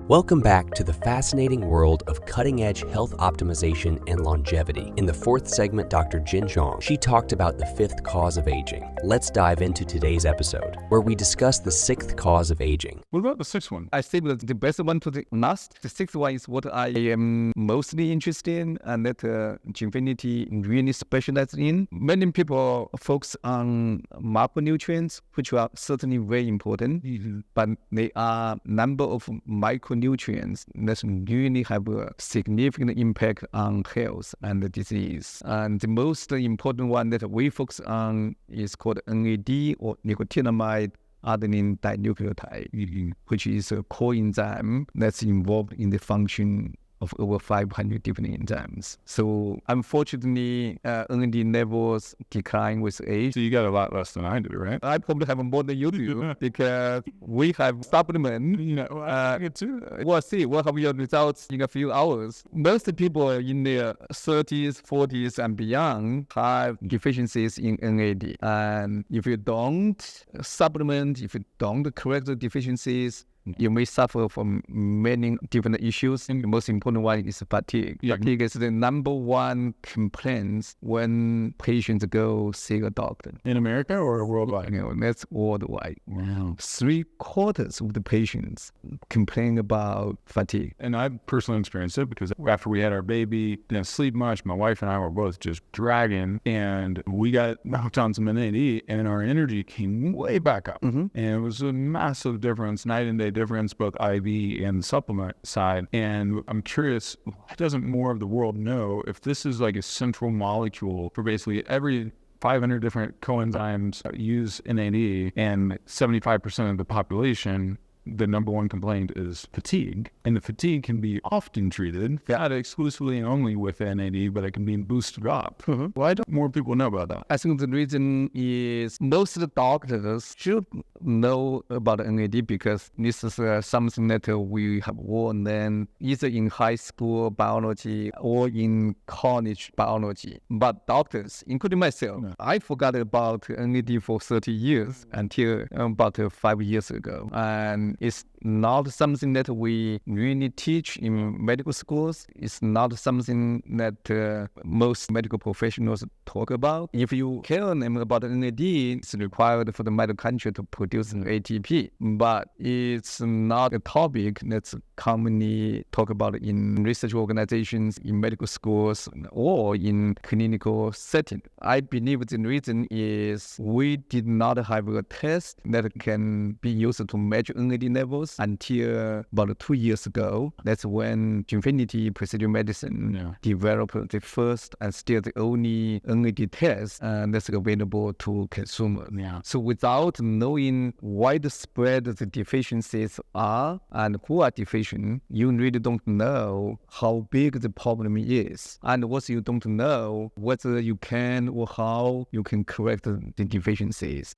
Welcome back to the fascinating world of cutting-edge health optimization and longevity. In the fourth segment, Dr. Jin Xiong, she talked about the fifth cause of aging. Let's dive into today's episode, where we discuss the sixth cause of aging. What about the sixth one? I think that the best one to the last. The sixth one is what I am mostly interested in, and that Jinfiniti really specialized in. Many people focus on macronutrients, which are certainly very important, but there are number of micronutrients that really have a significant impact on health and disease. And the most important one that we focus on is called NAD, or nicotinamide adenine dinucleotide, which is a coenzyme that's involved in the function of over 500 different enzymes. So unfortunately, NAD levels decline with age. So you got a lot less than I do, right? I probably have more than you do because we have supplement. We'll see. We'll have your results in a few hours. Most people in their 30s, 40s, and beyond have deficiencies in NAD. And if you don't supplement, if you don't correct the deficiencies, you may suffer from many different issues. And the most important one is fatigue. Fatigue is the number one complaint when patients go see a doctor. In America or worldwide? That's worldwide. Wow. 3/4 of the patients complain about fatigue. And I personally experienced it because after we had our baby, didn't sleep much. My wife and I were both just dragging, and we got knocked on some NAD, and our energy came way back up. And it was a massive difference, night and day difference, both IV and supplement side. And I'm curious, why doesn't more of the world know if this is like a central molecule for basically every 500 different coenzymes use NAD, and 75% of the population, the number one complaint is fatigue. And the fatigue can be often treated, not exclusively and only with NAD, but it can be boosted up. Why don't more people know about that? I think the reason is most of the doctors should know about NAD because this is something that we have all learned either in high school biology or in college biology. But doctors, including myself, I forgot about NAD for 30 years until about 5 years ago. And it's not something that we really teach in medical schools. It's not something that most medical professionals talk about. If you care them about NAD, it's required for the mitochondria to produce an ATP. But it's not a topic that's commonly talked about in research organizations, in medical schools, or in clinical setting. I believe the reason is we did not have a test that can be used to measure NAD levels until about 2 years ago. That's when Jinfiniti Precision Medicine developed the first and still the only NAD test that's available to consumers. So without knowing widespread the deficiencies are and who are deficient, you really don't know how big the problem is. And also you don't know whether you can or how you can correct the deficiencies.